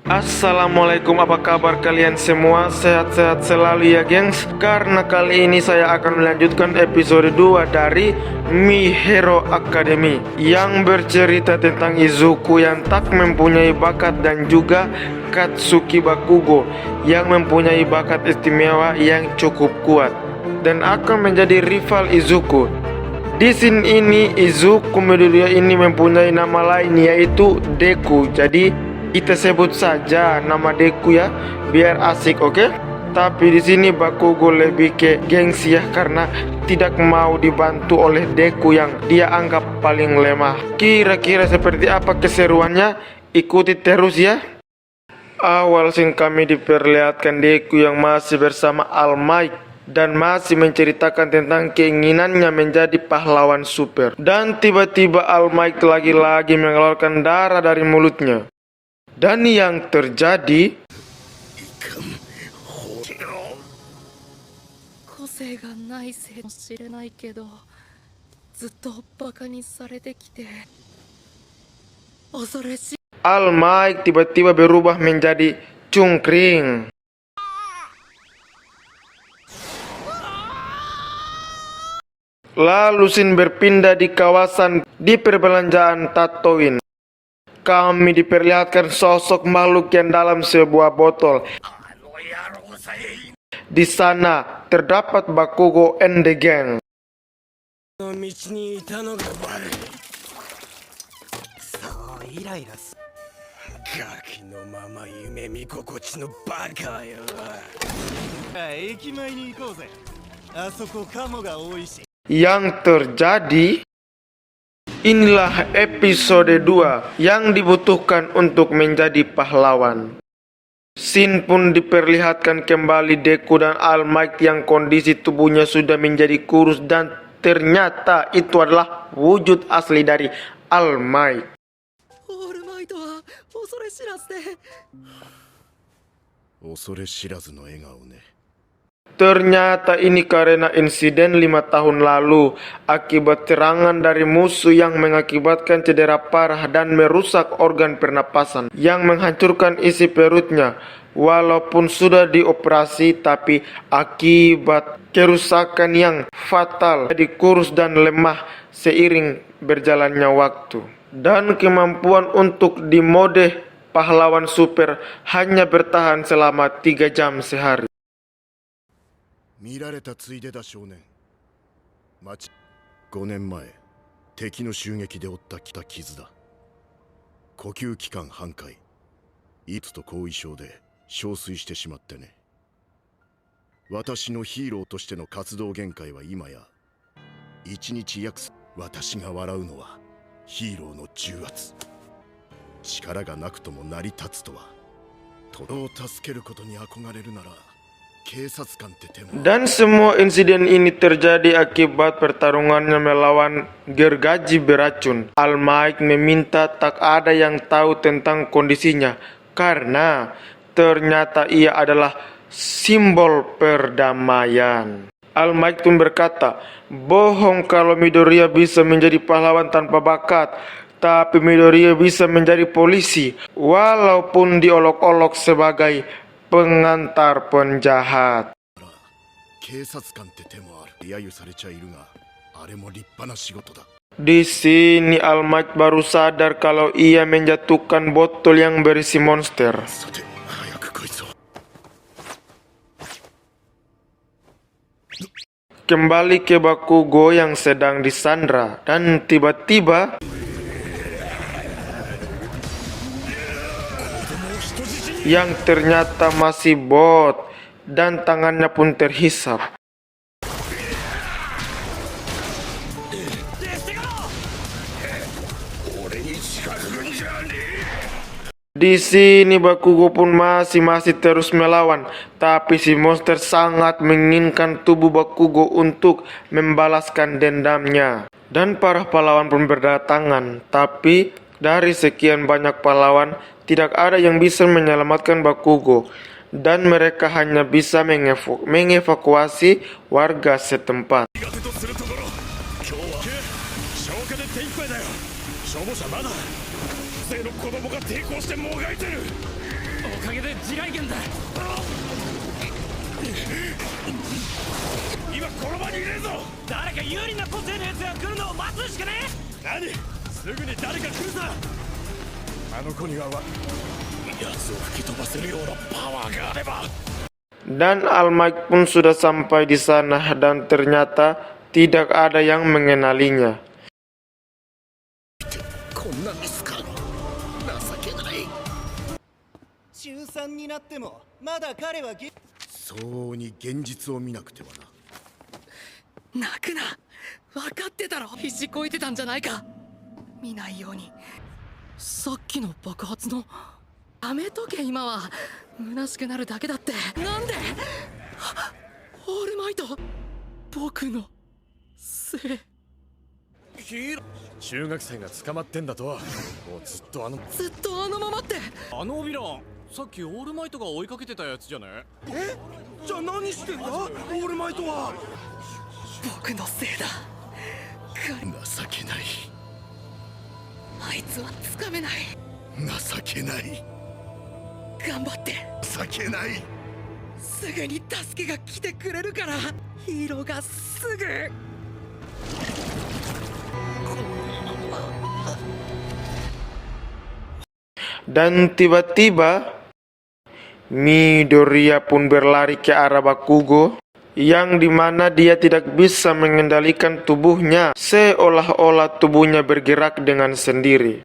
Assalamualaikum, apa kabar kalian semua? Sehat-sehat selalu ya gengs. Karena kali ini saya akan melanjutkan episode 2 dari My Hero Academy, yang bercerita tentang Izuku yang tak mempunyai bakat dan juga Katsuki Bakugo yang mempunyai bakat istimewa yang cukup kuat dan akan menjadi rival Izuku. Di scene ini Izuku Midoriya ini mempunyai nama lain yaitu Deku. Jadi kita sebut saja nama Deku ya, biar asik, oke? Tapi di sini Bakugo lebih ke gengsi ya, karena tidak mau dibantu oleh Deku yang dia anggap paling lemah. Kira-kira seperti apa keseruannya? Ikuti terus ya. Awal scene kami diperlihatkan Deku yang masih bersama All Might dan masih menceritakan tentang keinginannya menjadi pahlawan super. Dan tiba-tiba All Might lagi-lagi mengeluarkan darah dari mulutnya. Dan yang terjadi, All Might tiba-tiba berubah menjadi cungkring. Lalu scene berpindah di kawasan di perbelanjaan Tatooine. Kami diperlihatkan sosok makhluk yang dalam sebuah botol. Di sana terdapat Bakugo and the gang. Yang terjadi, inilah episode 2 yang dibutuhkan untuk menjadi pahlawan. Scene pun diperlihatkan kembali Deku dan All Might yang kondisi tubuhnya sudah menjadi kurus, dan ternyata itu adalah wujud asli dari All Might. Ternyata ini karena insiden 5 tahun lalu akibat serangan dari musuh yang mengakibatkan cedera parah dan merusak organ pernapasan yang menghancurkan isi perutnya. Walaupun sudah dioperasi, tapi akibat kerusakan yang fatal jadi kurus dan lemah seiring berjalannya waktu. Dan kemampuan untuk di mode pahlawan super hanya bertahan selama 3 jam sehari. 見られたついでだ少年。5年前敵の襲撃で負った傷だ。呼吸器官半壊、イツと後遺症で憔悴してしまってね。私のヒーローとしての活動限界は今や1日約。私が笑うのはヒーローの重圧。力がなくとも成り立つとは。人を助けることに憧れるなら。Dan semua insiden ini terjadi akibat pertarungannya melawan gergaji beracun. All Might meminta tak ada yang tahu tentang kondisinya, karena ternyata ia adalah simbol perdamaian. All Might pun berkata, bohong kalau Midoriya bisa menjadi pahlawan tanpa bakat. Tapi Midoriya bisa menjadi polisi, walaupun diolok-olok sebagai pengantar penjahat. Di sini All Might baru sadar kalau ia menjatuhkan botol yang berisi monster. Kembali ke Bakugo yang sedang disandra, dan tiba-tiba yang ternyata masih bot, dan tangannya pun terhisap. Di sini Bakugo pun masih terus melawan, tapi si monster sangat menginginkan tubuh Bakugo untuk membalaskan dendamnya. Dan para pahlawan pun berdatangan, tapi dari sekian banyak pahlawan, tidak ada yang bisa menyelamatkan Bakugo, dan mereka hanya bisa mengevakuasi warga setempat. 地雷原だ。今この場にいねえぞ。誰か有利な個性のやつが来るのを待つしかねえ。何、すぐに誰か来るさ。あの子には奴を吹き飛ばせるようなパワーがあれば。 Dan Al-Mike pun sudah sampai di sana dan ternyata tidak ada yang mengenalinya. こんなんですか。情けない。中3になってもまだ彼は相応に現実を見なくてはな。泣くな。分かってたろ。必死こいてたんじゃないか。見ないように。さっきの爆発のやめとけ。今は虚しくなるだけだって。なんでオールマイト、僕のせい。ヒーロー、中学生が捕まってんだとは。もうずっとあのままって。あのヴィラン、さっきオールマイトが追いかけてたやつじゃねえ。じゃあ何してんだオールマイトは。僕のせいだ。情けない。あいつはつかめない。情けない。頑張って。情けない。すぐに助けが来てくれるから。ヒーローがすぐ。 Dan tiba-tiba Midoriya pun berlari ke arah Bakugo, yang dimana dia tidak bisa mengendalikan tubuhnya, seolah-olah tubuhnya bergerak dengan sendiri.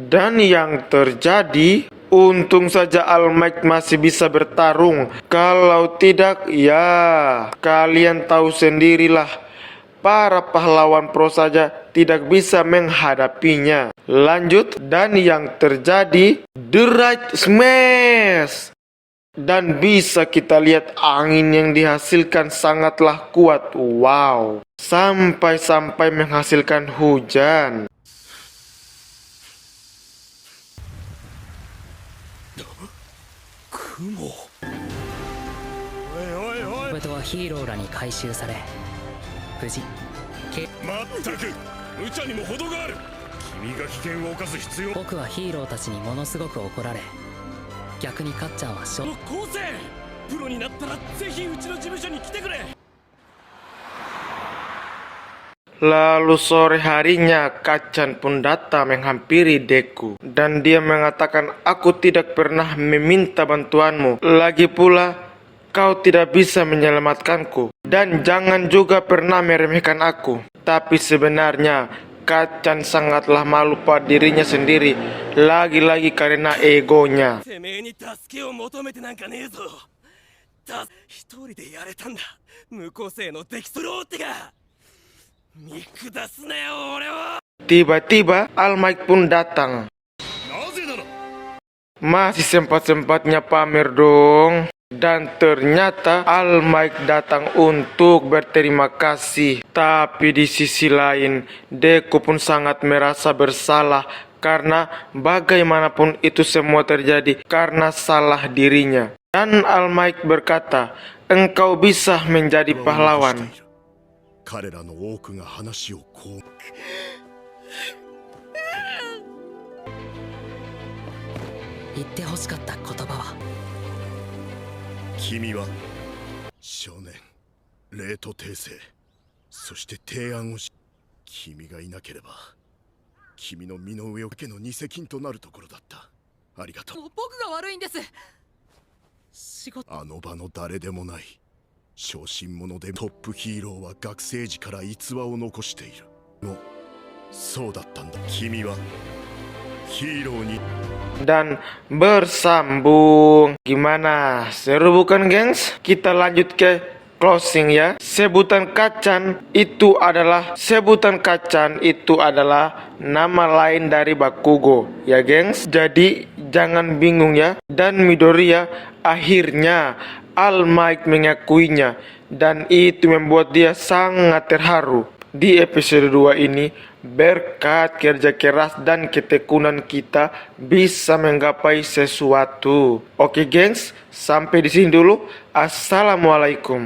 Dan yang terjadi, untung saja All-Might masih bisa bertarung. Kalau tidak, ya kalian tahu sendirilah, para pahlawan pro saja tidak bisa menghadapinya. Lanjut, dan yang terjadi, The Right Smash. Dan bisa kita lihat angin yang dihasilkan sangatlah kuat. Wow, sampai-sampai menghasilkan hujan. ベトはヒーローらに回収され無事。まったく無茶にも程がある。君が危険を冒す必要。僕はヒーローたちにものすごく怒られ、逆にかっちゃんは構成プロになったらぜひうちの事務所に来てくれ。 Lalu sore harinya, Kacchan pun datang menghampiri Deku. Dan dia mengatakan, aku tidak pernah meminta bantuanmu. Lagi pula, kau tidak bisa menyelamatkanku. Dan jangan juga pernah meremehkan aku. Tapi sebenarnya, Kacchan sangatlah malu pada dirinya sendiri. Lagi-lagi karena egonya. てめえに助けを求めてなんかねえぞ。一人でやれたんだ。無個性のデキスローってか。 Tiba-tiba All-Might pun datang. Masih sempat-sempatnya pamer dong. Dan ternyata All-Might datang untuk berterima kasih. Tapi di sisi lain, Deku pun sangat merasa bersalah karena bagaimanapun itu semua terjadi karena salah dirinya. Dan All-Might berkata, engkau bisa menjadi pahlawan. 彼らの多くが話をこう。言ってほしかった言葉は。君は少年、霊と訂正、そして提案をし、君がいなければ君の身の上をけの偽金となるところだった。ありがとう。もう僕が悪いんです。仕事。あの場の誰でもない。 小心者でトップヒーローは学生時から逸話を残している。もうそうだったんだ。君はヒーローに。 Dan bersambung. Gimana? Seru bukan, gengs? Kita lanjut ke closing ya. Sebutan Kacchan itu adalah nama lain dari Bakugo, ya gengs. Jadi jangan bingung ya. Dan Midoriya akhirnya All-Might mengakuinya, dan itu membuat dia sangat terharu. di episode 2 ini, berkat kerja keras dan ketekunan kita bisa menggapai sesuatu. Oke gengs, sampai di sini dulu. Assalamualaikum.